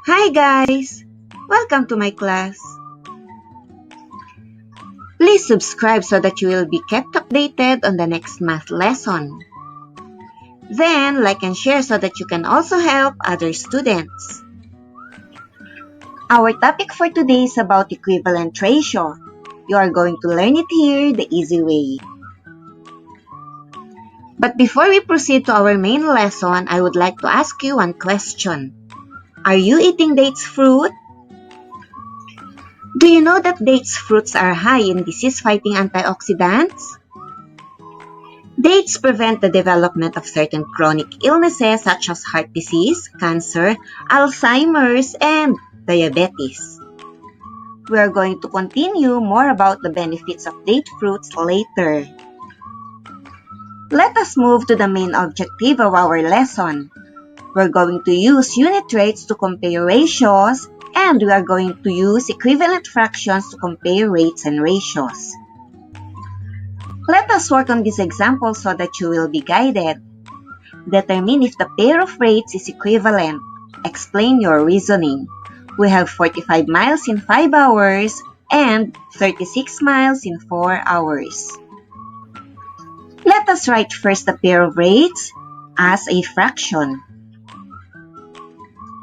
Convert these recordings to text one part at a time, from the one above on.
Hi guys! Welcome to my class. Please subscribe so that you will be kept updated on the next math lesson. Then like and share so that you can also help other students. Our topic for today is about equivalent ratio. You are going to learn it here the easy way. But before we proceed to our main lesson, I would like to ask you one question. Are you eating dates fruit? Do you know that dates fruits are high in disease-fighting antioxidants? Dates prevent the development of certain chronic illnesses such as heart disease, cancer, Alzheimer's, and diabetes. We are going to continue more about the benefits of date fruits later. Let us move to the main objective of our lesson. We're going to use unit rates to compare ratios, and we are going to use equivalent fractions to compare rates and ratios. Let us work on this example so that you will be guided. Determine if the pair of rates is equivalent. Explain your reasoning. We have 45 miles in 5 hours and 36 miles in 4 hours. Let us write first the pair of rates as a fraction.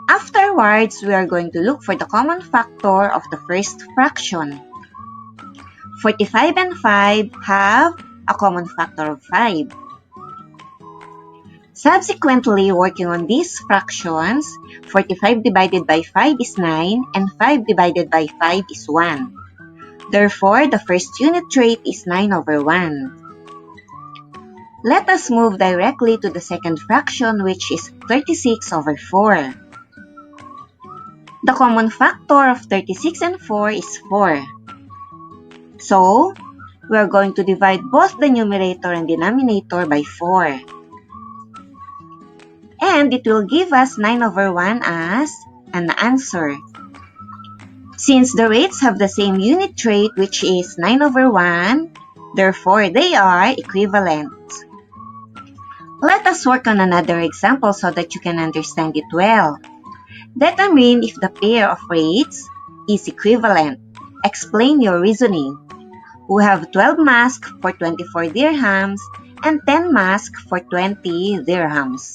Afterwards, we are going to look for the common factor of the first fraction. 45 and 5 have a common factor of 5. Subsequently, working on these fractions, 45 divided by 5 is 9 and 5 divided by 5 is 1. Therefore, the first unit rate is 9 over 1. Let us move directly to the second fraction, which is 36 over 4. The common factor of 36 and 4 is 4. So, we are going to divide both the numerator and denominator by 4. And it will give us 9 over 1 as an answer. Since the rates have the same unit rate, which is 9 over 1, therefore they are equivalent. Let us work on another example so that you can understand it well. Determine if the pair of rates is equivalent. Explain your reasoning. We have 12 masks for 24 dirhams and 10 masks for 20 dirhams.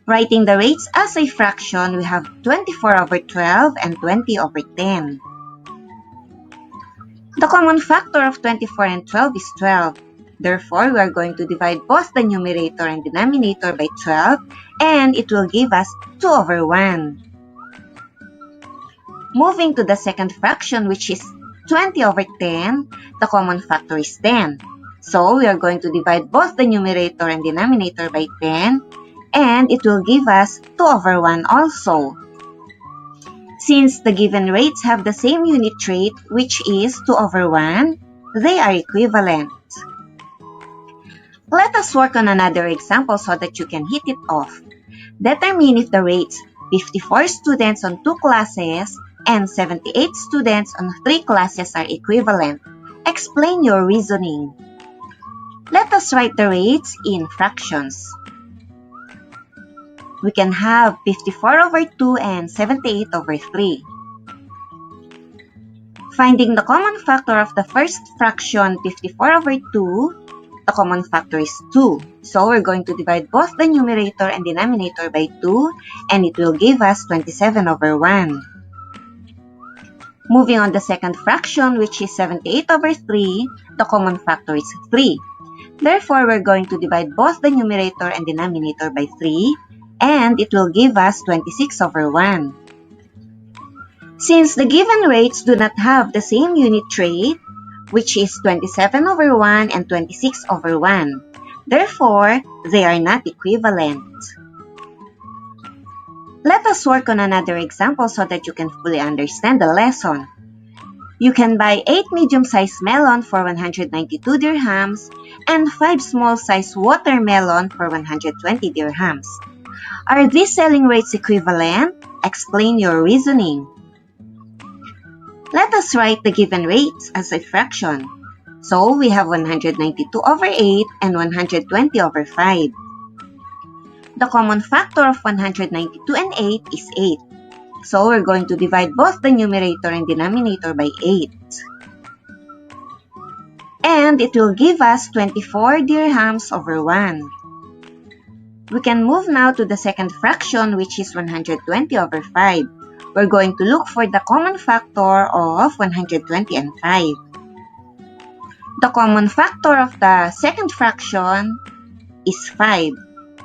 Writing the rates as a fraction, we have 24 over 12 and 20 over 10. The common factor of 24 and 12 is 12. Therefore, we are going to divide both the numerator and denominator by 12, and it will give us 2 over 1. Moving to the second fraction, which is 20 over 10, the common factor is 10. So, we are going to divide both the numerator and denominator by 10, and it will give us 2 over 1 also. Since the given rates have the same unit rate, which is 2 over 1, they are equivalent. Let us work on another example so that you can hit it off. Determine if the rates 54 students on 2 classes and 78 students on 3 classes are equivalent. Explain your reasoning. Let us write the rates in fractions. We can have 54 over 2 and 78 over 3. Finding the common factor of the first fraction, 54 over 2, the common factor is 2. So we're going to divide both the numerator and denominator by 2, and it will give us 27 over 1. Moving on the second fraction, which is 78 over 3, the common factor is 3. Therefore, we're going to divide both the numerator and denominator by 3, and it will give us 26 over 1. Since the given rates do not have the same unit rate, which is 27 over 1 and 26 over 1. Therefore, they are not equivalent. Let us work on another example so that you can fully understand the lesson. You can buy 8 medium-sized melon for 192 dirhams and 5 small-sized watermelon for 120 dirhams. Are these selling rates equivalent? Explain your reasoning. Let us write the given rates as a fraction. So, we have 192 over 8 and 120 over 5. The common factor of 192 and 8 is 8. So we're going to divide both the numerator and denominator by 8. And it will give us 24 dirhams over 1. We can move now to the second fraction, which is 120 over 5. We're going to look for the common factor of 120 and 5. The common factor of the second fraction is 5.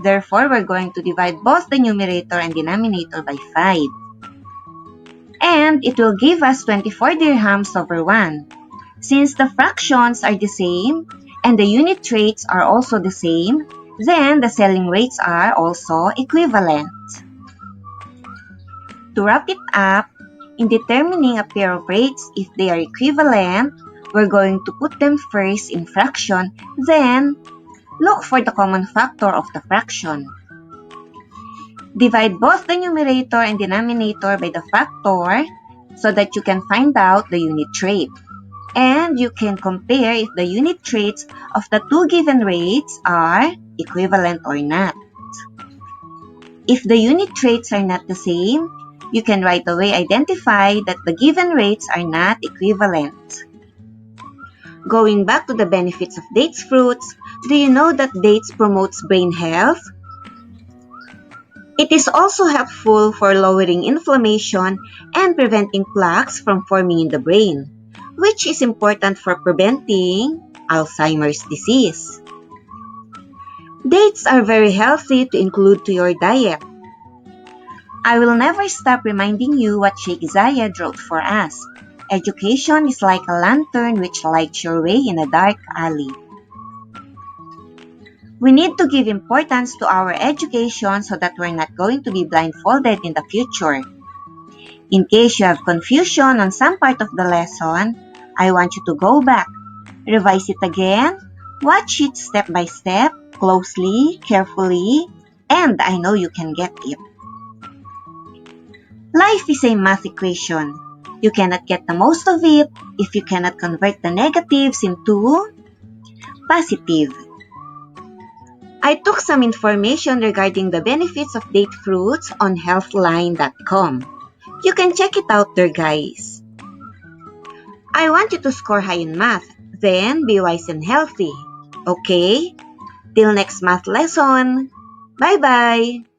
Therefore, we're going to divide both the numerator and denominator by 5. And it will give us 24 dirhams over 1. Since the fractions are the same and the unit rates are also the same, then the selling rates are also equivalent. To wrap it up, in determining a pair of rates if they are equivalent, we're going to put them first in fraction, then look for the common factor of the fraction. Divide both the numerator and denominator by the factor so that you can find out the unit rate. And you can compare if the unit rates of the two given rates are equivalent or not. If the unit rates are not the same, you can right away identify that the given rates are not equivalent. Going back to the benefits of dates fruits, do you know that dates promotes brain health? It is also helpful for lowering inflammation and preventing plaques from forming in the brain, which is important for preventing Alzheimer's disease. Dates are very healthy to include to your diet. I will never stop reminding you what Sheikh Zayed wrote for us. Education is like a lantern which lights your way in a dark alley. We need to give importance to our education so that we're not going to be blindfolded in the future. In case you have confusion on some part of the lesson, I want you to go back, revise it again, watch it step by step, closely, carefully, and I know you can get it. Life is a math equation. You cannot get the most of it if you cannot convert the negatives into positive. I took some information regarding the benefits of date fruits on healthline.com. You can check it out there, guys. I want you to score high in math, then be wise and healthy. Okay? Till next math lesson. Bye-bye!